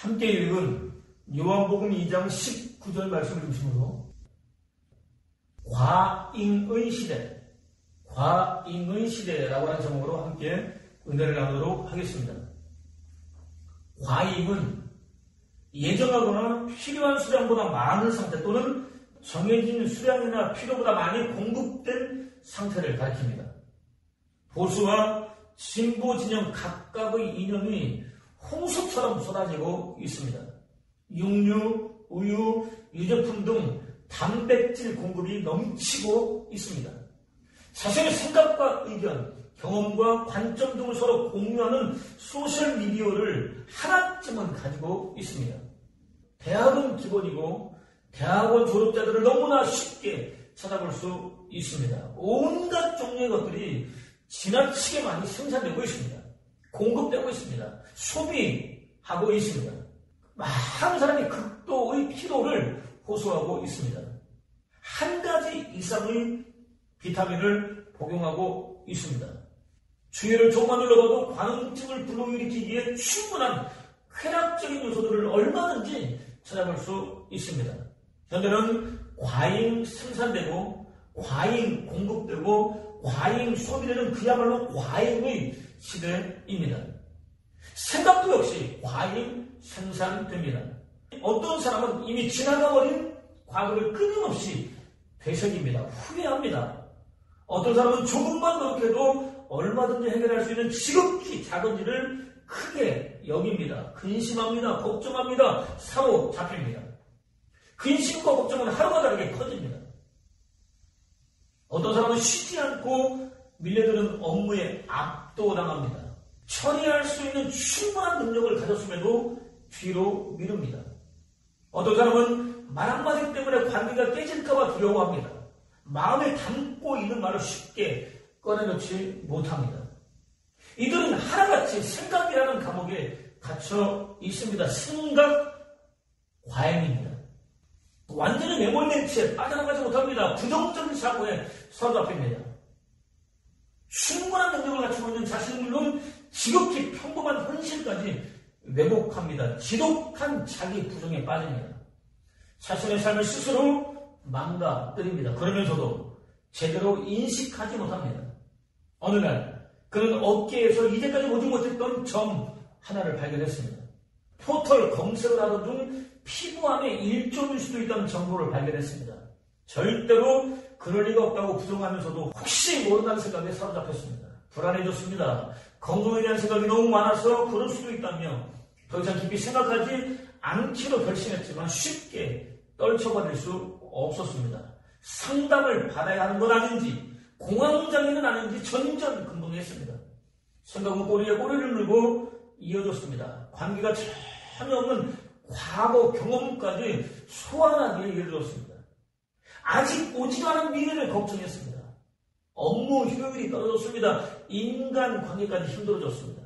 함께 읽은 요한복음 2장 19절 말씀을 중심으로 과잉의 시대라고 하는 제목으로 함께 은혜를 나누도록 하겠습니다. 과잉은 예정하거나 필요한 수량보다 많은 상태 또는 정해진 수량이나 필요보다 많이 공급된 상태를 가리킵니다. 보수와 진보 진영 각각의 이념이 홍수처럼 쏟아지고 있습니다. 육류, 우유, 유제품 등 단백질 공급이 넘치고 있습니다. 자신의 생각과 의견, 경험과 관점 등을 서로 공유하는 소셜미디어를 하나쯤은 가지고 있습니다. 대학은 기본이고 대학원 졸업자들을 너무나 쉽게 찾아볼 수 있습니다. 온갖 종류의 것들이 지나치게 많이 생산되고 있습니다. 공급되고 있습니다. 소비하고 있습니다. 많은 사람이 극도의 피로를 호소하고 있습니다. 한 가지 이상의 비타민을 복용하고 있습니다. 주위를 조금만 눌러봐도 관음증을 불러일으키기에 충분한 쾌락적인 요소들을 얼마든지 찾아볼 수 있습니다. 현재는 과잉 생산되고 과잉 공급되고 과잉 소비되는 그야말로 과잉의 시대입니다. 생각도 역시 과잉 생산됩니다. 어떤 사람은 이미 지나가버린 과거를 끊임없이 되새깁니다. 후회합니다. 어떤 사람은 조금만 노력해도 얼마든지 해결할 수 있는 지극히 작은 일을 크게 여깁니다. 근심합니다. 걱정합니다. 사로잡힙니다. 근심과 걱정은 하루가 다르게 커집니다. 어떤 사람은 쉬지 않고 밀려드는 업무에 압도당합니다. 처리할 수 있는 충분한 능력을 가졌음에도 뒤로 미룹니다. 어떤 사람은 말 한마디 때문에 관계가 깨질까봐 두려워합니다. 마음에 담고 있는 말을 쉽게 꺼내놓지 못합니다. 이들은 하나같이 생각이라는 감옥에 갇혀 있습니다. 생각 과잉입니다. 완전히 메모리된 채 빠져나가지 못합니다. 부정적인 사고에 사로잡힙니다. 충분한 능력을 갖추고 있는 자신은 물론 지극히 평범한 현실까지 왜곡합니다. 지독한 자기 부정에 빠집니다. 자신의 삶을 스스로 망가뜨립니다. 그러면서도 제대로 인식하지 못합니다. 어느 날 그는 어깨에서 이제까지 보지 못했던 점 하나를 발견했습니다. 포털 검색을 하던 중 피부암의 일종일 수도 있다는 정보를 발견했습니다. 절대로 그럴 리가 없다고 부정하면서도 혹시 모른다는 생각에 사로잡혔습니다. 불안해졌습니다. 건강에 대한 생각이 너무 많아서 그럴 수도 있다며 더 이상 깊이 생각하지 않기로 결심했지만 쉽게 떨쳐버릴 수 없었습니다. 상담을 받아야 하는 건 아닌지 공황장애는 아닌지 전전긍긍했습니다. 생각은 꼬리에 꼬리를 물고 이어졌습니다. 관계가 전혀 없는 과거 경험까지 소환하기에 이르렀습니다. 아직 오지도 않은 미래를 걱정했습니다. 업무 효율이 떨어졌습니다. 인간관계까지 힘들어졌습니다.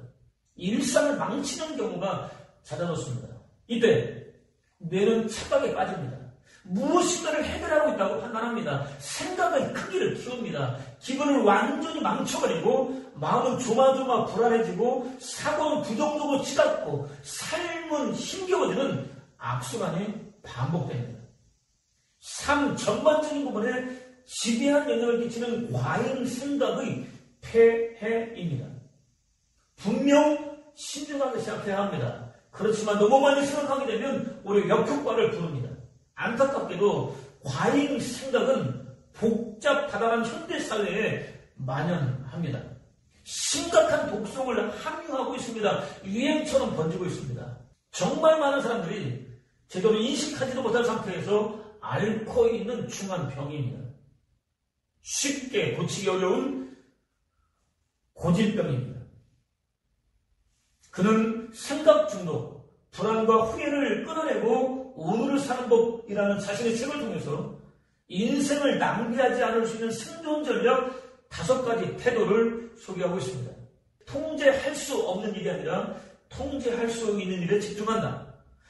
일상을 망치는 경우가 잦아졌습니다. 이때 뇌는 착각에 빠집니다. 무엇인가를 해결하고 있다고 판단합니다. 생각의 크기를 키웁니다. 기분을 완전히 망쳐버리고 마음은 조마조마 불안해지고 사고는 부정적으로 치닫고 삶은 힘겨워지는 악순환이 반복됩니다. 삶 전반적인 부분에 지배한 영향을 끼치는 과잉 생각의 폐해입니다. 분명 신중하게 생각해야 합니다. 그렇지만 너무 많이 생각하게 되면 오히려 역효과를 부릅니다. 안타깝게도 과잉 생각은 복잡하다는 현대사회에 만연합니다. 심각한 독성을 함유하고 있습니다. 유행처럼 번지고 있습니다. 정말 많은 사람들이 제대로 인식하지도 못한 상태에서 앓고 있는 중한 병입니다. 쉽게 고치기 어려운 고질병입니다. 그는 생각 중독, 불안과 후회를 끊어내고 오늘을 사는 법이라는 자신의 책을 통해서 인생을 낭비하지 않을 수 있는 생존 전략 5가지 태도를 소개하고 있습니다. 통제할 수 없는 일이 아니라 통제할 수 있는 일에 집중한다.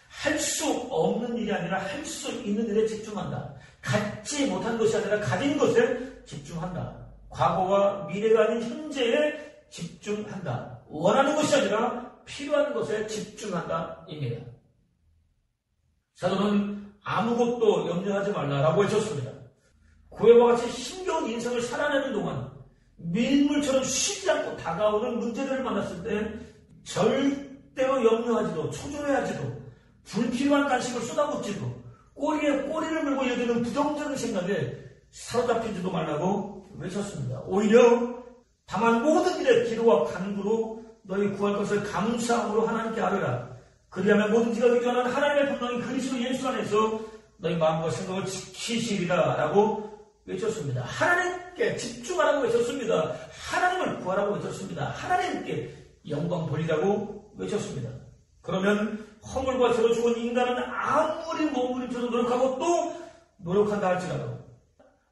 할 수 없는 일이 아니라 할 수 있는 일에 집중한다. 갖지 못한 것이 아니라 가진 것에 집중한다. 과거와 미래가 아닌 현재에 집중한다. 원하는 것이 아니라 필요한 것에 집중한다. 입니다. 사도는 아무것도 염려하지 말라라고 외쳤습니다. 고해와 같이 힘겨운 인생을 살아내는 동안 밀물처럼 쉬지 않고 다가오는 문제들을 만났을 때 절대로 염려하지도 초조해하지도 불필요한 간식을 쏟아붓지도 꼬리에 꼬리를 물고 이어지는 부정적인 생각에 사로잡히지도 말라고 외쳤습니다. 오히려 다만 모든 일에 기도와 간구로 너희 구할 것을 감사함으로 하나님께 아뢰라. 그리하면 모든 지가 의존하는 하나님의 평강이 그리스도 예수 안에서 너희 마음과 생각을 지키시리라 라고 외쳤습니다. 하나님께 집중하라고 외쳤습니다. 하나님을 구하라고 외쳤습니다. 하나님께 영광 돌리라고 외쳤습니다. 그러면 허물과 죄로 죽은 인간은 아무리 몸부림쳐서 노력하고 또 노력한다 할지라도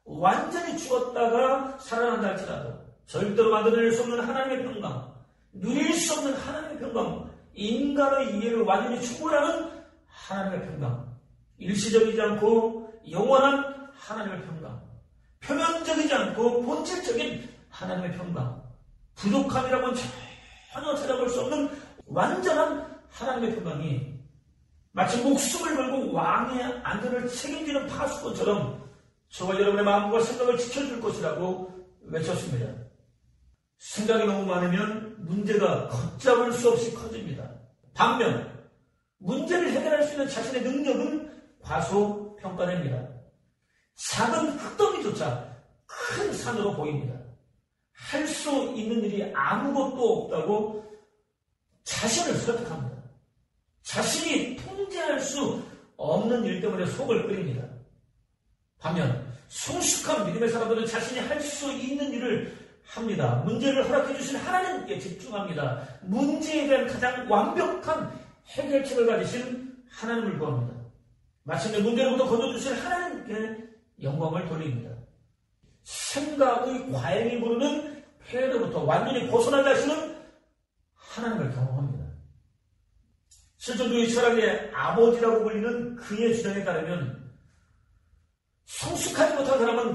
완전히 죽었다가 살아난다 할지라도 절대로 만들어낼 수 없는 하나님의 평강, 누릴 수 없는 하나님의 평강, 인간의 이해를 완전히 충분하는 하나님의 평강, 일시적이지 않고 영원한 하나님의 평강, 표면적이지 않고 본질적인 하나님의 평강, 부족함이라고는 전혀 찾아볼 수 없는 완전한 하나님의 평강이 마치 목숨을 걸고 왕의 안전을 책임지는 파수꾼처럼 저와 여러분의 마음과 생각을 지켜줄 것이라고 외쳤습니다. 생각이 너무 많으면 문제가 걷잡을 수 없이 커집니다. 반면 문제를 해결할 수 있는 자신의 능력은 과소평가됩니다. 작은 흙더미조차 큰 산으로 보입니다. 할 수 있는 일이 아무것도 없다고 자신을 설득합니다. 자신이 통제할 수 없는 일 때문에 속을 끓입니다. 반면 성숙한 믿음의 사람들은 자신이 할 수 있는 일을 합니다. 문제를 허락해 주신 하나님께 집중합니다. 문제에 대한 가장 완벽한 해결책을 가지신 하나님을 구합니다. 마침내 문제로부터 건져주신 하나님께 영광을 돌립니다. 생각의 과잉이 부르는 폐해로부터 완전히 벗어나게 하시는 하나님을 경험합니다. 실존주의 철학의 아버지라고 불리는 그의 주장에 따르면 성숙하지 못한 사람은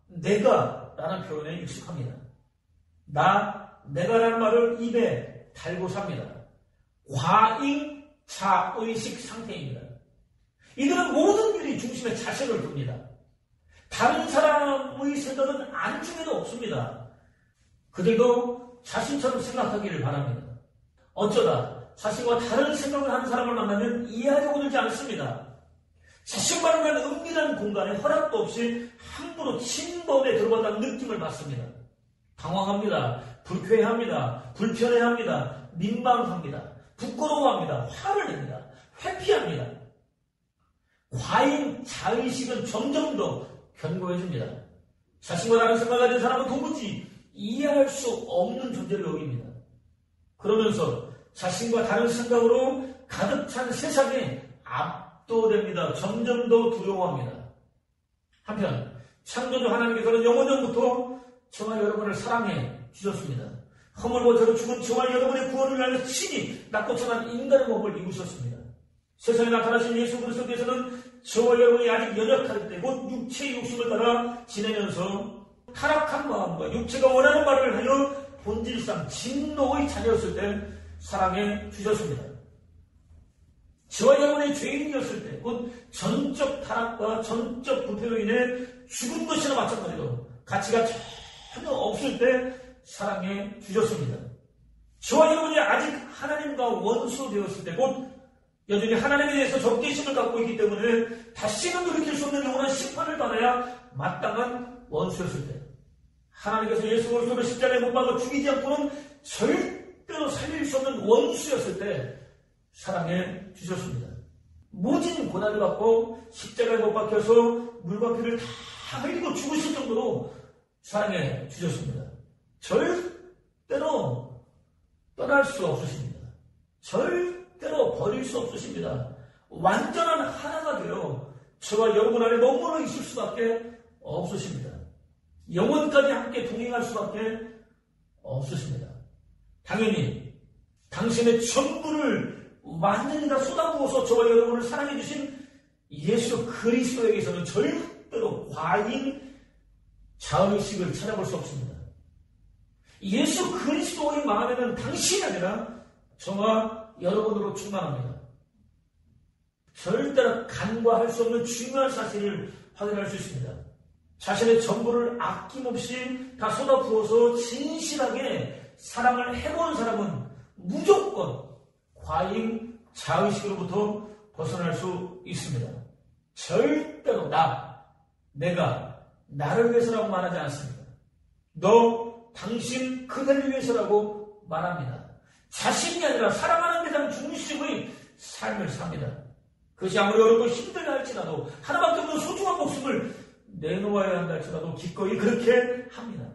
내가 라는 표현에 익숙합니다. 내가라는 말을 입에 달고 삽니다. 과잉 자의식 상태입니다. 이들은 모든 일이 중심에 자신을 둡니다. 다른 사람의 생각은 안중에도 없습니다. 그들도 자신처럼 생각하기를 바랍니다. 어쩌다 자신과 다른 생각을 하는 사람을 만나면 이해하려고 들지 않습니다. 자신만을 위한 은밀한 공간에 허락도 없이 함부로 침범에 들어간다는 느낌을 받습니다. 당황합니다. 불쾌해합니다. 불편해합니다. 민망합니다. 부끄러워합니다. 화를 냅니다. 회피합니다. 과잉 자의식은 점점 더 견고해집니다. 자신과 다른 생각을 가진 사람은 도무지 이해할 수 없는 존재를 여깁니다. 그러면서 자신과 다른 생각으로 가득 찬 세상에 압도됩니다. 점점 더 두려워합니다. 한편 창조주 하나님께서는 영원전부터 저와 여러분을 사랑해 주셨습니다. 허물과 죄로 죽은 저와 여러분의 구원을 위하여 친히 낮고 천한 인간의 몸을 입으셨습니다. 세상에 나타나신 예수 그리스도께서는 저와 여러분이 아직 연약할 때 곧 육체의 욕심을 따라 지내면서 타락한 마음과 육체가 원하는 말을 하여 본질상 진노의 자녀였을 때 사랑해 주셨습니다. 저와 여러분의 죄인이었을 때 곧 전적 타락과 전적 부패로 인해 죽은 것이나 마찬가지로 가치가 전혀 없을 때 사랑해 주셨습니다. 저와 여러분이 아직 하나님과 원수 되었을 때 곧 여전히 하나님에 대해서 적개심을 갖고 있기 때문에 다시는 돌이킬 수 없는 영원한 심판을 받아야 마땅한 원수였을 때 하나님께서 예수 그리스도를 십자가에 못 박아 죽이지 않고는 절대로 살릴 수 없는 원수였을 때 사랑해 주셨습니다. 모진 고난을 받고 십자가에 못 박혀서 물과 피를 다 흘리고 죽으실 정도로 사랑해 주셨습니다. 절대로 떠날 수 없으십니다. 절대로 버릴 수 없으십니다. 완전한 하나가 되어 저와 여러분 안에 머물러 있을 수밖에 없으십니다. 영원까지 함께 동행할 수밖에 없으십니다. 당연히 당신의 전부를 완전히 다 쏟아부어서 저와 여러분을 사랑해 주신 예수 그리스도에게서는 절대로 과잉 자의식을 찾아볼 수 없습니다. 예수 그리스도의 마음에는 당신이 아니라 저와 여러분으로 충만합니다. 절대로 간과할 수 없는 중요한 사실을 확인할 수 있습니다. 자신의 전부를 아낌없이 다 쏟아부어서 진실하게 사랑을 해보는 사람은 무조건 과잉 자의식으로부터 벗어날 수 있습니다. 절대로 내가 나를 위해서라고 말하지 않습니다. 당신, 그대를 위해서라고 말합니다. 자신이 아니라 사랑하는 대상 중심의 삶을 삽니다. 그것이 아무리 어렵고 힘들다 할지라도 하나밖에 없는 소중한 목숨을 내놓아야 한다 할지라도 기꺼이 그렇게 합니다.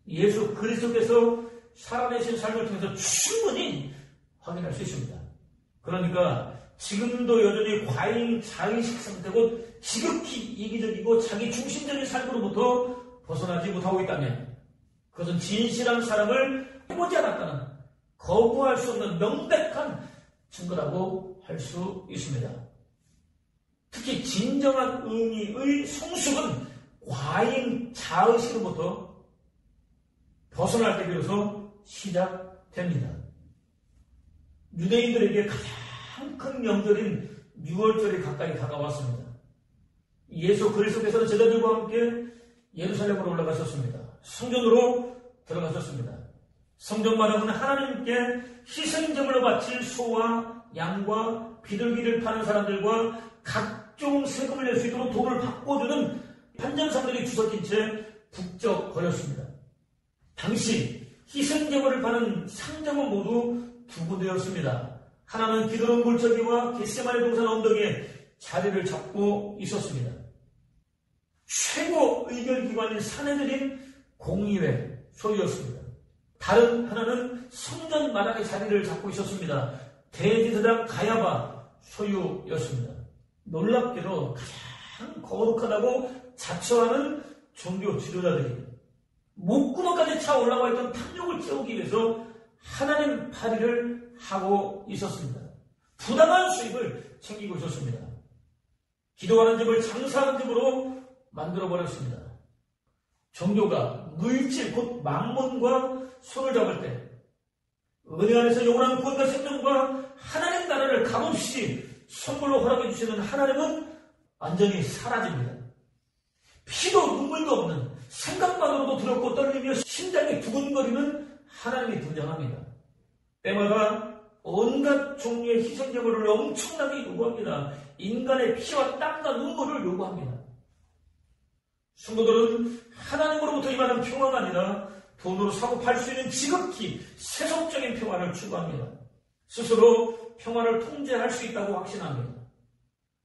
예수 그리스도께서 살아내신 삶을 통해서 충분히 확인할 수 있습니다. 그러니까 지금도 여전히 과잉 자의식 상태고 지극히 이기적이고 자기 중심적인 삶으로부터 벗어나지 못하고 있다면 그것은 진실한 사랑을 해보지 않았다는 거부할 수 없는 명백한 증거라고 할 수 있습니다. 특히 진정한 의미의 성숙은 과잉 자의식으로부터 벗어날 때 비로소 시작됩니다. 유대인들에게 가장 큰 명절인 6월절이 가까이 다가왔습니다. 예수 그리스도께서는 제자들과 함께 예루살렘으로 올라가셨습니다. 성전으로 들어가셨습니다. 성전 마당은 하나님께 희생제물로 바칠 소와 양과 비둘기를 파는 사람들과 각종 세금을 낼 수 있도록 돈을 바꿔주는 판전사들이 주석인 채 북적거렸습니다. 당시 희생제물을 파는 상점은 모두 두 군데였습니다. 하나는 기드론 골짜기와 겟세마네 동산 언덕에 자리를 잡고 있었습니다. 최고 의결기관인 사내들인 공의회 소유였습니다. 다른 하나는 성전 마당에 자리를 잡고 있었습니다. 대제사장 가야바 소유였습니다. 놀랍게도 가장 거룩하다고 자처하는 종교 지도자들이 목구멍까지 차 올라와 있던 탐욕을 채우기 위해서 하나님 파리를 하고 있었습니다. 부당한 수입을 챙기고 있었습니다. 기도하는 집을 장사하는 집으로 만들어버렸습니다. 종교가 물질 곧 만몬과 손을 잡을 때 은혜 안에서 영원한 구원과 생명과 하나님 나라를 값없이 선물로 허락해 주시는 하나님은 완전히 사라집니다. 피도 눈물도 없는 생각만으로도 두렵고 떨리며 심장이 두근거리는 하나님이 등장합니다. 때마다 온갖 종류의 희생제물을 엄청나게 요구합니다. 인간의 피와 땀과 눈물을 요구합니다. 성도들은 하나님으로부터 임하는 평화가 아니라 돈으로 사고 팔 수 있는 지극히 세속적인 평화를 추구합니다. 스스로 평화를 통제할 수 있다고 확신합니다.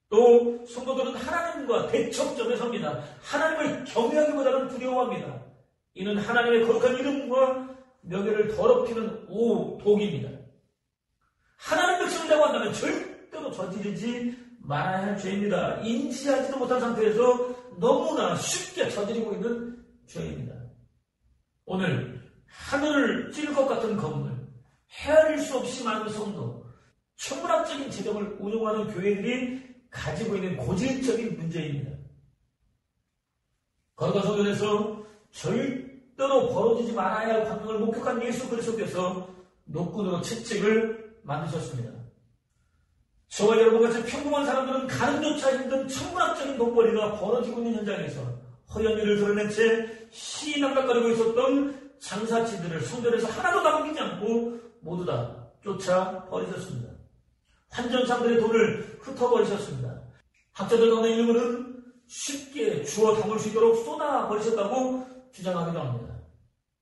또 성도들은 하나님과 대척점에 섭니다. 하나님을 경외하기보다는 두려워합니다. 이는 하나님의 거룩한 이름과 명예를 더럽히는 오독입니다. 하나님 백성이라고 한다면 절대로 저지르지 말아야 할 죄입니다. 인지하지도 못한 상태에서 너무나 쉽게 저지르고 있는 죄입니다. 오늘 하늘을 찔 것 같은 건물, 헤아릴 수 없이 많은 성도, 천문학적인 재정을 운용하는 교회들이 가지고 있는 고질적인 문제입니다. 거룩한 성전에서 절대로 벌어지지 말아야 할 광경을 목격한 예수 그리스도께서 노끈으로 채찍을 만드셨습니다. 저와 여러분같이 평범한 사람들은 가늠조차 힘든 천문학적인 돈벌이가 벌어지고 있는 현장에서 허연 일을 드러낸 채 시낭각거리고 있었던 장사치들을 성전에서 하나도 남기지 않고 모두 다 쫓아버리셨습니다. 환전상들의 돈을 흩어버리셨습니다. 학자들 가운데 일부는 쉽게 주워 담을 수 있도록 쏟아버리셨다고 주장하기도 합니다.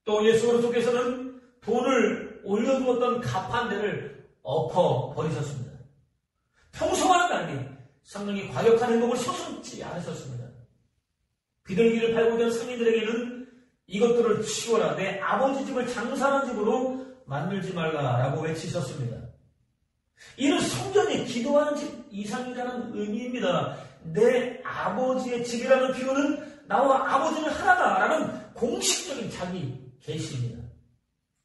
또 예수 그리스도께서는 돈을 올려두었던 가판대를 엎어버리셨습니다. 평소와는 달리 상당히 과격한 행동을 서슴지 않으셨습니다. 비둘기를 팔고 된 상인들에게는 이것들을 치워라, 내 아버지 집을 장사하는 집으로 만들지 말라라고 외치셨습니다. 이는 성전이 기도하는 집 이상이라는 의미입니다. 내 아버지의 집이라는 표현은 나와 아버지는 하나다라는 공식적인 자기 계시입니다.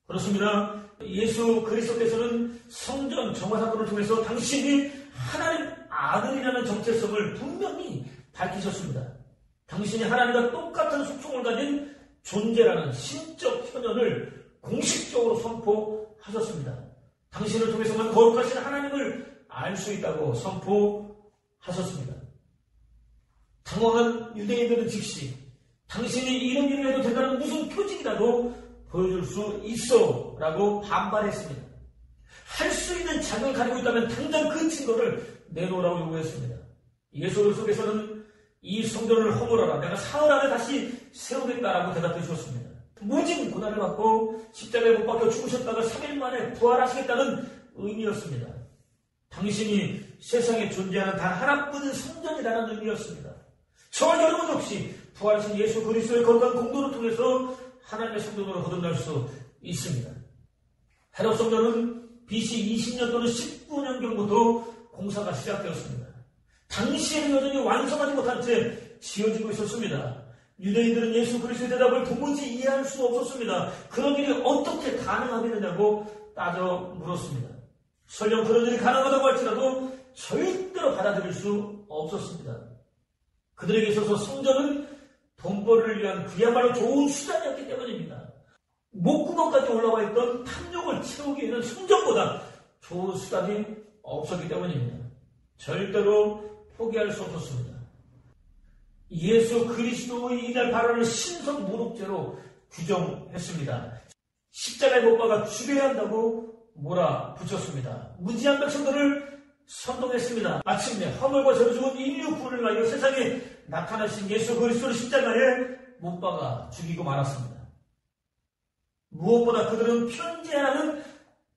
그렇습니다. 예수 그리스도께서는 성전 정화사건을 통해서 당신이 하나님 아들이라는 정체성을 분명히 밝히셨습니다. 당신이 하나님과 똑같은 속성을 가진 존재라는 신적 현현을 공식적으로 선포하셨습니다. 당신을 통해서만 거룩하신 하나님을 알 수 있다고 선포하셨습니다. 하셨습니다. 당황한 유대인들은 즉시 당신이 이런 일을 해도 된다는 무슨 표징이라도 보여줄 수 있어 라고 반발했습니다. 할 수 있는 자격을 가지고 있다면 당장 그 증거를 내놓으라고 요구했습니다. 예수 그리스도께서는 이 성전을 허물어라, 내가 사흘 안에 다시 세우겠다라고 대답해 주었습니다. 모진 고난을 받고 십자가에 못 박혀 죽으셨다가 3일 만에 부활하시겠다는 의미였습니다. 당신이 세상에 존재하는 단 하나뿐인 성전이라는 의미였습니다. 저와 여러분 역시 부활하신 예수 그리스도의 거룩한 공도를 통해서 하나님의 성전으로 거듭날 수 있습니다. 헤롯 성전은 BC 20년 또는 19년경부터 공사가 시작되었습니다. 당시에는 여전히 완성하지 못한 채 지어지고 있었습니다. 유대인들은 예수 그리스도의 대답을 도무지 이해할 수 없었습니다. 그런 일이 어떻게 가능하겠느냐고 따져 물었습니다. 설령 그런 일이 가능하다고 할지라도 절대로 받아들일 수 없었습니다. 그들에게 있어서 성전은 돈벌이를 위한 그야말로 좋은 수단이었기 때문입니다. 목구멍까지 올라와 있던 탐욕을 채우기 위해서는 성전보다 좋은 수단이 없었기 때문입니다. 절대로 포기할 수 없었습니다. 예수 그리스도의 이날 발언을 신성모독죄로 규정했습니다. 십자가에 못 박아 죽여야 한다고 몰아붙였습니다. 무지한 백성들을 선동했습니다. 마침내 허물과 죄로 죽은 인류 구원을 위하여 세상에 나타나신 예수 그리스도를 십자가에 못 박아 죽이고 말았습니다. 무엇보다 그들은 편재하는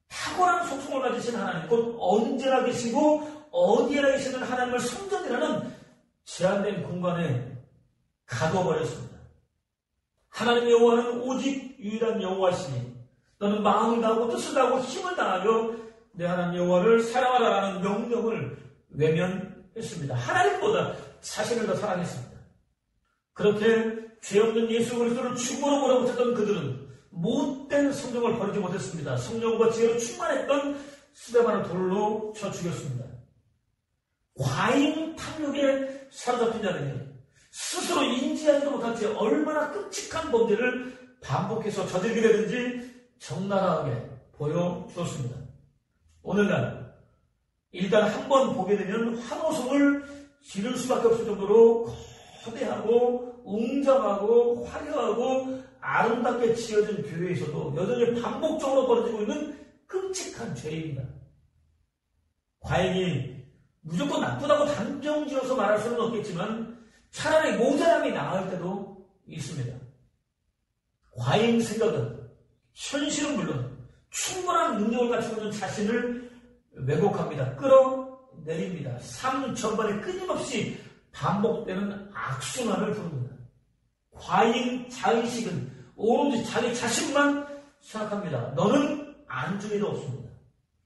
탁월한 속성을 가지신 하나님, 곧 언제나 계시고 어디에나 계시는 하나님을 성전이라는 제한된 공간에 가둬버렸습니다. 하나님 여호와는 오직 유일한 여호와시니 너는 마음을 다하고 뜻을 다하고 힘을 다하여 내 하나님 여호와를 사랑하라라는 명령을 외면했습니다. 하나님보다 자신을 더 사랑했습니다. 그렇게 죄 없는 예수 그리스도를 죽음으로 몰아붙였던 그들은 못된 성령을 버리지 못했습니다. 성령과 지혜로 충만했던 스데반을 돌로 쳐 죽였습니다. 과잉 탐욕에 사로잡힌 자들이 스스로 인지하지도 못한 채 얼마나 끔찍한 범죄를 반복해서 저지르게 되는지 적나라하게 보여주었습니다. 오늘날 일단 한번 보게 되면 환호성을 지를 수밖에 없을 정도로 거대하고 웅장하고 화려하고 아름답게 지어진 교회에서도 여전히 반복적으로 벌어지고 있는 끔찍한 죄입니다. 과잉이 무조건 나쁘다고 단정지어서 말할 수는 없겠지만 차라리 모자람이 나을 때도 있습니다. 과잉 생각은 현실은 물론 충분한 능력을 갖추고 있는 자신을 왜곡합니다. 끌어내립니다. 삶 전반에 끊임없이 반복되는 악순환을 부릅니다. 과잉 자의식은 오로지 자기 자신만 생각합니다. 너는 안중에도 없습니다.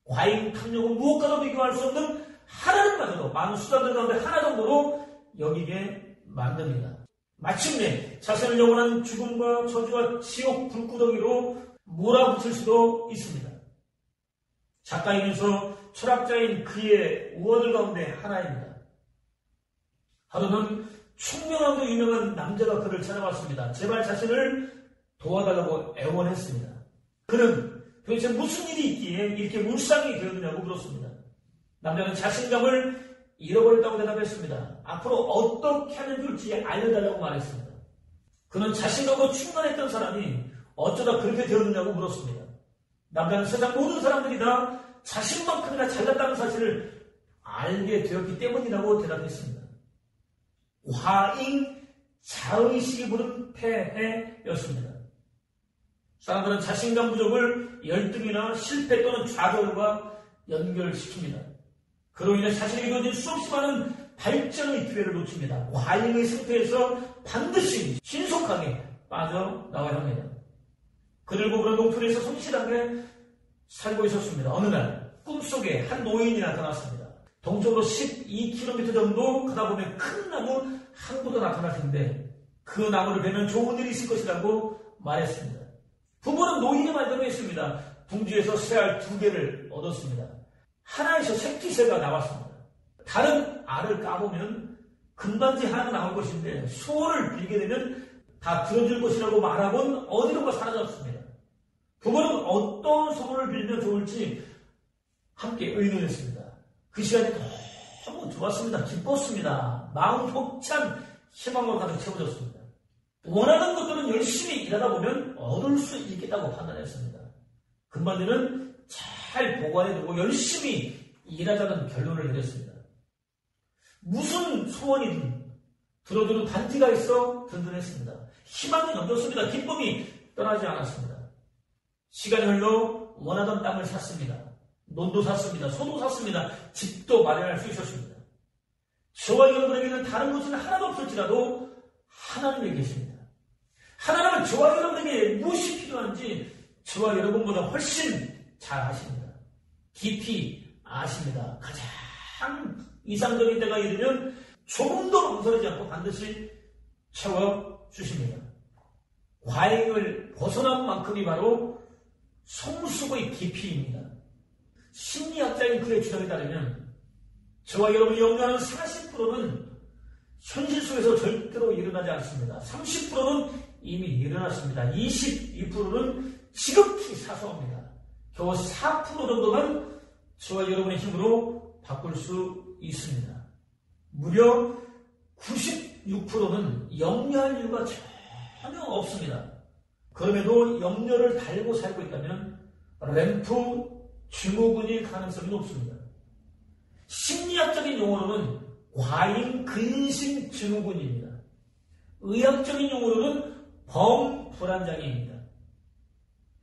과잉 탐욕은 무엇과도 비교할 수 없는 하나님마저도 많은 수단들 가운데 하나 정도로 여기게 만듭니다. 마침내 자신을 영원한 죽음과 저주와 지옥 불구덩이로 몰아붙일 수도 있습니다. 작가이면서 철학자인 그의 우어들 가운데 하나입니다. 하루는 총명하고 유명한 남자가 그를 찾아왔습니다. 제발 자신을 도와달라고 애원했습니다. 그는 도대체 무슨 일이 있기에 이렇게 물상이 되었느냐고 물었습니다. 남자는 자신감을 잃어버렸다고 대답했습니다. 앞으로 어떻게 하면 좋을지 알려달라고 말했습니다. 그는 자신감으로 충만했던 사람이 어쩌다 그렇게 되었느냐고 물었습니다. 남자는 세상 모든 사람들이 다 자신만큼이나 잘났다는 사실을 알게 되었기 때문이라고 대답했습니다. 과잉 자의식이 부른 폐해였습니다. 사람들은 자신감 부족을 열등이나 실패 또는 좌절과 연결시킵니다. 그로 인해 자신에게 주어진 수없이 많은 발전의 기회를 놓칩니다. 과잉의 상태에서 반드시 신속하게 빠져나와야 합니다. 그들고 그런 농촌에서 성실하게 살고 있었습니다. 어느 날 꿈속에 한 노인이 나타났습니다. 동쪽으로 12km 정도 가다 보면 큰 나무 한 그루가 나타날 텐데 그 나무를 베면 좋은 일이 있을 것이라고 말했습니다. 부모는 노인의 말대로 했습니다. 둥지에서 새알 2개를 얻었습니다. 하나에서 새끼새가 나왔습니다. 다른 알을 까보면 금반지 하나가 나올 것인데 소원을 빌게 되면 다 들어줄 것이라고 말하곤 어디론가 사라졌습니다. 부모는 어떤 소원을 빌면 좋을지 함께 의논했습니다. 그 시간이 너무 좋았습니다. 기뻤습니다. 마음 벅찬 희망으로 가득 채워졌습니다. 원하는 것들은 열심히 일하다 보면 얻을 수 있겠다고 판단했습니다. 금반지는 잘 보관해두고 열심히 일하자는 결론을 내렸습니다. 무슨 소원이든 들어주는 반지가 있어 든든했습니다. 희망이 넘쳤습니다. 기쁨이 떠나지 않았습니다. 시간이 흘러 원하던 땅을 샀습니다. 논도 샀습니다. 소도 샀습니다. 집도 마련할 수 있었습니다. 저와 여러분에게는 다른 것은 하나도 없을지라도 하나님이 계십니다. 하나님은 저와 여러분에게 무엇이 필요한지 저와 여러분보다 훨씬 잘 아십니다. 깊이 아십니다. 가장 이상적인 때가 이르면 조금도 망설이지 않고 반드시 채워주십니다. 과잉을 벗어난 만큼이 바로 성숙의 깊이입니다. 심리학자인 그의 주장에 따르면 저와 여러분이 염려하는 40%는 현실 속에서 절대로 일어나지 않습니다. 30%는 이미 일어났습니다. 22%는 지극히 사소합니다. 겨우 4% 정도만 저와 여러분의 힘으로 바꿀 수 있습니다. 무려 96%는 염려할 이유가 전혀 없습니다. 그럼에도 염려를 달고 살고 있다면 램프 증후군일 가능성이 높습니다. 심리학적인 용어로는 과잉 근심 증후군입니다. 의학적인 용어로는 범불안장애입니다.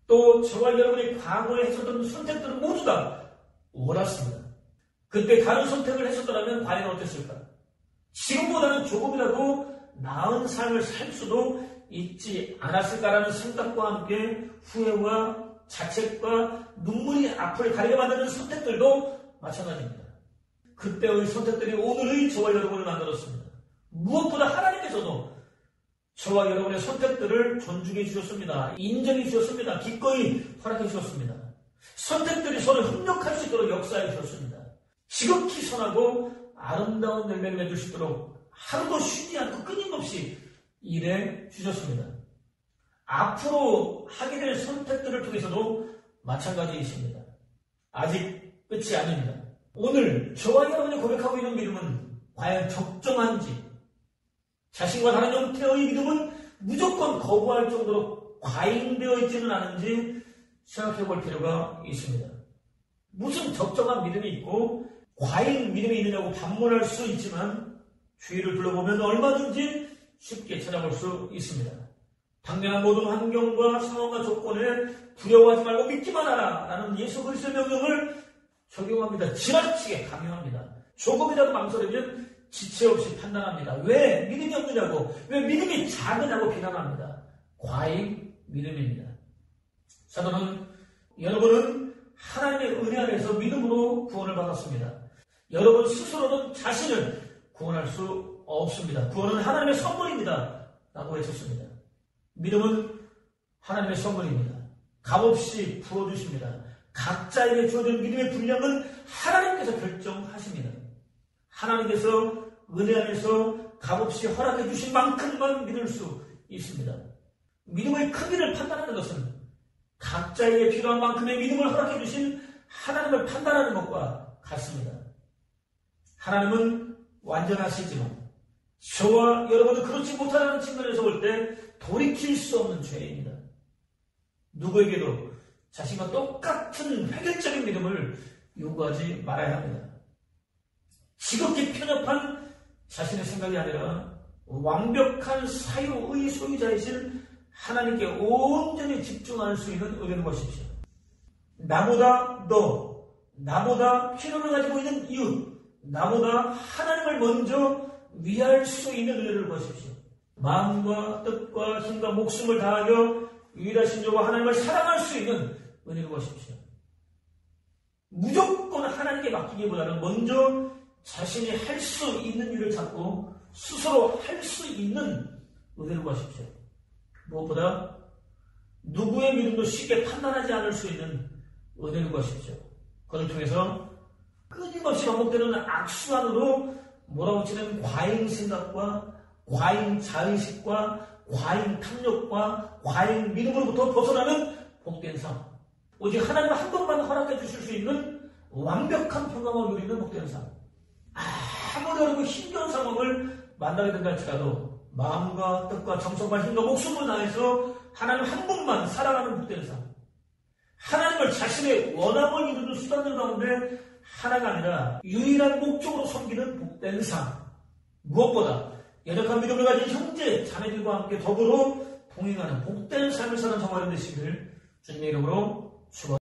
또 저와 여러분이 과거에 했었던 선택들은 모두 다 옳았습니다. 그때 다른 선택을 했었더라면 과연 어땠을까? 지금보다는 조금이라도 나은 삶을 살 수도 있지 않았을까라는 생각과 함께 후회와 자책과 눈물이 앞을 가리게 만드는 선택들도 마찬가지입니다. 그때의 선택들이 오늘의 저와 여러분을 만들었습니다. 무엇보다 하나님께서도 저와 여러분의 선택들을 존중해 주셨습니다. 인정해 주셨습니다. 기꺼이 허락해 주셨습니다. 선택들이 서로 협력할 수 있도록 역사해 주셨습니다. 지극히 선하고 아름다운 열매를 맺을 수 있도록 하루도 쉬지 않고 끊임없이 일해 주셨습니다. 앞으로 하게 될 선택들을 통해서도 마찬가지이십니다. 아직 끝이 아닙니다. 오늘 저와 여러분이 고백하고 있는 믿음은 과연 적정한지, 자신과 다른 형태의 믿음은 무조건 거부할 정도로 과잉되어 있지는 않은지 생각해 볼 필요가 있습니다. 무슨 적정한 믿음이 있고 과잉 믿음이 있느냐고 반문할 수 있지만 주위를 둘러보면 얼마든지 쉽게 찾아볼 수 있습니다. 당면한 모든 환경과 상황과 조건에 두려워하지 말고 믿기만 하라 라는 예수 그리스도의 명령을 적용합니다. 지나치게 강요합니다. 조금이라도 망설이면 지체 없이 판단합니다. 왜 믿음이 없느냐고, 왜 믿음이 작으냐고 비난합니다. 과잉 믿음입니다. 사도는 여러분은 하나님의 은혜 안에서 믿음으로 구원을 받았습니다. 여러분 스스로는 자신을 구원할 수 없습니다. 구원은 하나님의 선물입니다. 라고 외쳤습니다. 믿음은 하나님의 선물입니다. 값없이 부어주십니다. 각자에게 주어진 믿음의 분량은 하나님께서 결정하십니다. 하나님께서 은혜 안에서 값없이 허락해 주신 만큼만 믿을 수 있습니다. 믿음의 크기를 판단하는 것은 각자에게 필요한 만큼의 믿음을 허락해 주신 하나님을 판단하는 것과 같습니다. 하나님은 완전하시지만 저와 여러분은 그렇지 못하다는 측면에서 볼 때 돌이킬 수 없는 죄입니다. 누구에게도 자신과 똑같은 획일적인 믿음을 요구하지 말아야 합니다. 지극히 편협한 자신의 생각이 아니라 완벽한 사유의 소유자이신 하나님께 온전히 집중할 수 있는 의견을 보십시오. 나보다 너, 나보다 필요를 가지고 있는 이웃, 나보다 하나님을 먼저 위할 수 있는 은혜를 보십시오. 마음과 뜻과 힘과 목숨을 다하여 유일하신 저와 하나님을 사랑할 수 있는 은혜를 보십시오. 무조건 하나님께 맡기기보다는 먼저 자신이 할 수 있는 일을 찾고 스스로 할 수 있는 은혜를 보십시오. 무엇보다 누구의 믿음도 쉽게 판단하지 않을 수 있는 은혜를 보십시오. 그걸 통해서 끊임없이 반복되는 악순환으로 몰아붙이는 과잉 생각과 과잉 자의식과 과잉 탐욕과 과잉 믿음으로부터 벗어나는 복된 삶, 오직 하나님 한 번만 허락해 주실 수 있는 완벽한 평강을 누리는 복된 삶, 아무리 어렵고 힘겨운 상황을 만나게 된다 할지라도 마음과 뜻과 정성과 힘과 목숨을 다해서 하나님 한 분만 사랑하는 복된 삶, 하나님을 자신의 원함을 이루는 수단들 가운데 하나가 아니라 유일한 목적으로 섬기는 복된 삶, 무엇보다 연약한 믿음을 가진 형제, 자매들과 함께 더불어 동행하는 복된 삶을 사는 정화를 되시기를 주님의 이름으로 축원합니다.